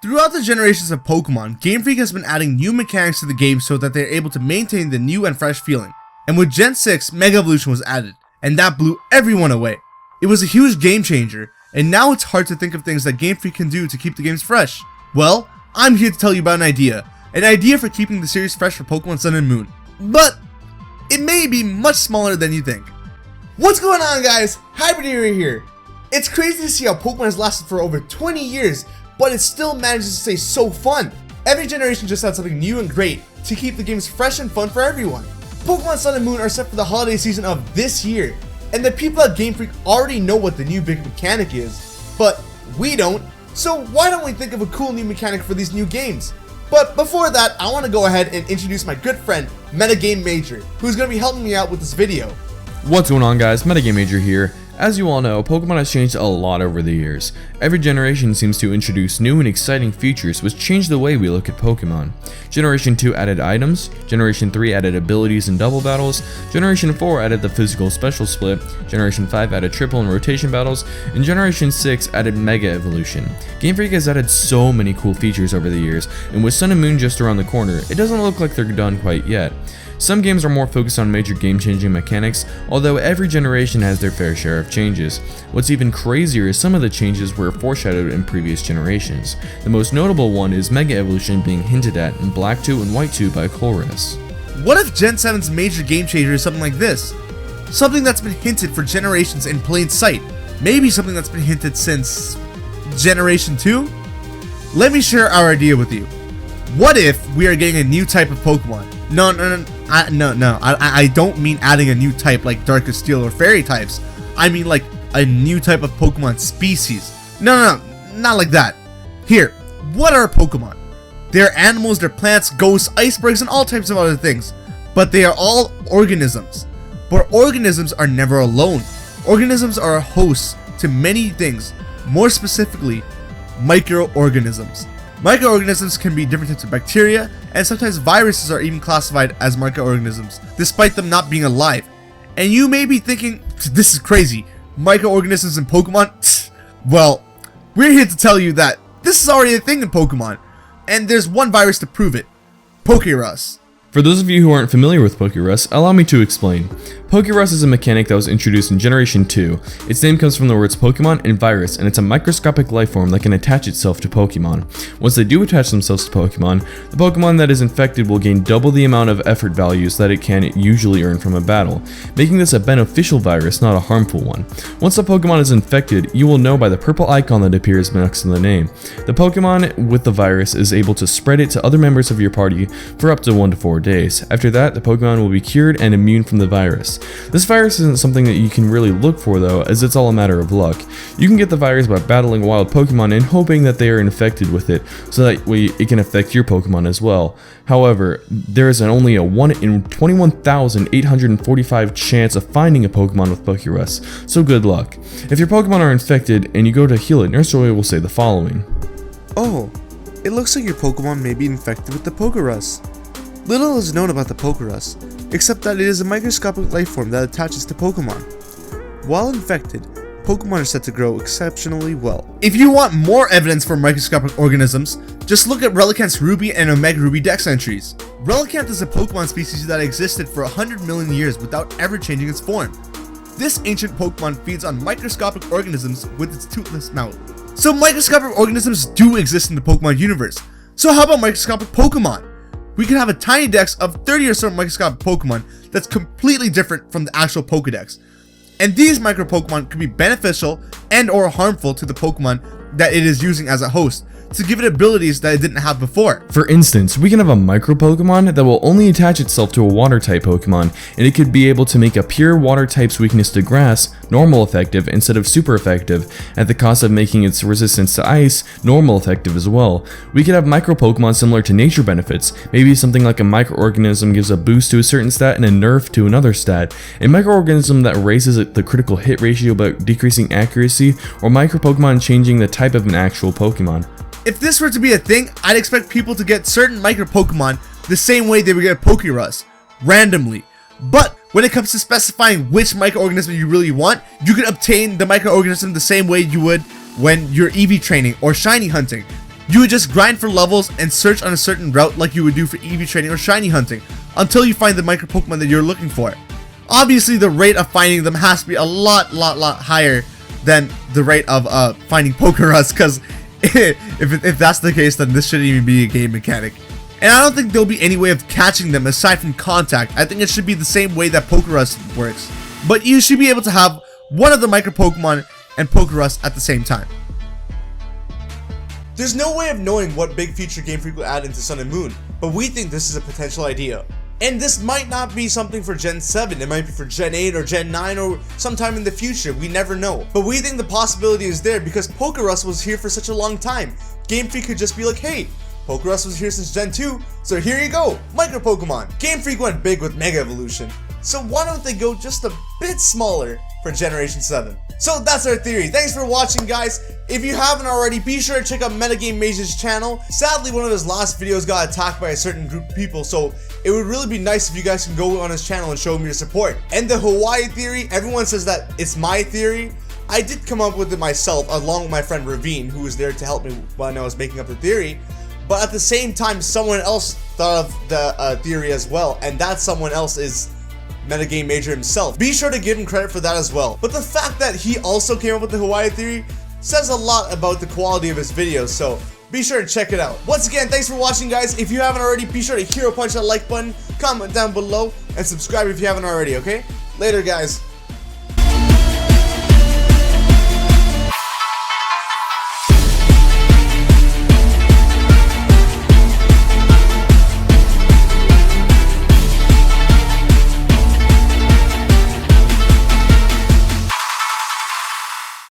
Throughout the generations of Pokemon, Game Freak has been adding new mechanics to the game so that they're able to maintain the new and fresh feeling. And with Gen 6, Mega Evolution was added, and that blew everyone away. It was a huge game changer, and now it's hard to think of things that Game Freak can do to keep the games fresh. Well, I'm here to tell you about an idea for keeping the series fresh for Pokemon Sun and Moon. But it may be much smaller than you think. What's going on, guys? HybriDeer here. It's crazy to see how Pokemon has lasted for over 20 years, but it still manages to stay so fun. Every generation just had something new and great to keep the games fresh and fun for everyone. Pokemon Sun and Moon are set for the holiday season of this year, and the people at Game Freak already know what the new big mechanic is, but we don't, so why don't we think of a cool new mechanic for these new games? But before that, I want to go ahead and introduce my good friend, MetagameMajor, who's going to be helping me out with this video. What's going on, guys? MetagameMajor here. As you all know, Pokemon has changed a lot over the years. Every generation seems to introduce new and exciting features which change the way we look at Pokemon. Generation 2 added items, Generation 3 added abilities and double battles, Generation 4 added the physical special split, Generation 5 added triple and rotation battles, and Generation 6 added Mega Evolution. Game Freak has added so many cool features over the years, and with Sun and Moon just around the corner, it doesn't look like they're done quite yet. Some games are more focused on major game-changing mechanics, although every generation has their fair share of changes. What's even crazier is some of the changes were foreshadowed in previous generations. The most notable one is Mega Evolution being hinted at in Black 2 and White 2 by Colress. What if Gen 7's major game changer is something like this? Something that's been hinted for generations in plain sight. Maybe something that's been hinted since Generation 2? Let me share our idea with you. What if we are getting a new type of Pokemon? No, I don't mean adding a new type like Dark Steel or Fairy types. I mean like a new type of Pokemon species. No, not like that. Here, what are Pokemon? They're animals, they're plants, ghosts, icebergs, and all types of other things. But they are all organisms. But organisms are never alone. Organisms are a host to many things, more specifically, microorganisms. Microorganisms can be different types of bacteria, and sometimes viruses are even classified as microorganisms, despite them not being alive. And you may be thinking, this is crazy, microorganisms in Pokemon? Well, we're here to tell you that this is already a thing in Pokemon, and there's one virus to prove it, Pokkén. For those of you who aren't familiar with Pokkén, allow me to explain. Pokkén is a mechanic that was introduced in Generation 2. Its name comes from the words Pokemon and virus, and it's a microscopic life form that can attach itself to Pokemon. Once they do attach themselves to Pokemon, the Pokemon that is infected will gain double the amount of effort values that it can usually earn from a battle, making this a beneficial virus, not a harmful one. Once the Pokemon is infected, you will know by the purple icon that appears next to the name. The Pokemon with the virus is able to spread it to other members of your party for up to 1 to 4 days. After that, the Pokemon will be cured and immune from the virus. This virus isn't something that you can really look for though, as it's all a matter of luck. You can get the virus by battling wild Pokemon and hoping that they are infected with it, so that way it can affect your Pokemon as well. However, there is only a 1 in 21,845 chance of finding a Pokemon with Pokkén, so good luck. If your Pokemon are infected and you go to heal it, Nurse Joy will say the following. Oh, it looks like your Pokemon may be infected with the Pokkén. Little is known about the Pokkén, except that it is a microscopic life form that attaches to Pokemon. While infected, Pokemon are said to grow exceptionally well. If you want more evidence for microscopic organisms, just look at Relicanth's Ruby and Omega Ruby Dex entries. Relicanth is a Pokemon species that existed for 100 million years without ever changing its form. This ancient Pokemon feeds on microscopic organisms with its toothless mouth. So microscopic organisms do exist in the Pokemon universe. So how about microscopic Pokemon? We can have a tiny dex of 30 or so microscopic Pokemon that's completely different from the actual Pokedex. And these micro Pokemon can be beneficial and or harmful to the Pokemon that it is using as a host, to give it abilities that it didn't have before. For instance, we can have a micro Pokemon that will only attach itself to a water type Pokemon, and it could be able to make a pure water type's weakness to grass normal effective instead of super effective, at the cost of making its resistance to ice normal effective as well. We could have micro Pokemon similar to nature benefits, maybe something like a microorganism gives a boost to a certain stat and a nerf to another stat, a microorganism that raises the critical hit ratio but decreasing accuracy, or micro Pokemon changing the type of an actual Pokemon. If this were to be a thing, I'd expect people to get certain micro Pokemon the same way they would get Pokkén, randomly. But when it comes to specifying which microorganism you really want, you can obtain the microorganism the same way you would when you're EV training or shiny hunting. You would just grind for levels and search on a certain route like you would do for EV trading or shiny hunting until you find the micro Pokemon that you're looking for. Obviously, the rate of finding them has to be a lot higher than the rate of finding Pokerus, because if that's the case, then this shouldn't even be a game mechanic. And I don't think there'll be any way of catching them aside from contact. I think it should be the same way that Pokerus works. But you should be able to have one of the micro Pokemon and Pokerus at the same time. There's no way of knowing what big feature Game Freak will add into Sun and Moon, but we think this is a potential idea. And this might not be something for Gen 7, it might be for Gen 8 or Gen 9 or sometime in the future, we never know. But we think the possibility is there because Pokerus was here for such a long time. Game Freak could just be like, hey, Pokerus was here since Gen 2, so here you go, Micro Pokemon. Game Freak went big with Mega Evolution, so why don't they go just a bit smaller for Generation 7? So that's our theory. Thanks for watching, guys. If you haven't already, be sure to check out MetagameMajor's channel. Sadly, one of his last videos got attacked by a certain group of people, so it would really be nice if you guys can go on his channel and show him your support. And the Hawaii theory, everyone says that it's my theory. I did come up with it myself, along with my friend Ravine, who was there to help me when I was making up the theory. But at the same time, someone else thought of the theory as well, and that someone else is MetagameMajor himself. Be sure to give him credit for that as well. But the fact that he also came up with the Hawaii theory says a lot about the quality of his videos, so be sure to check it out. Once again, thanks for watching, guys. If you haven't already, be sure to hero punch that like button, comment down below, and subscribe if you haven't already, okay? Later, guys.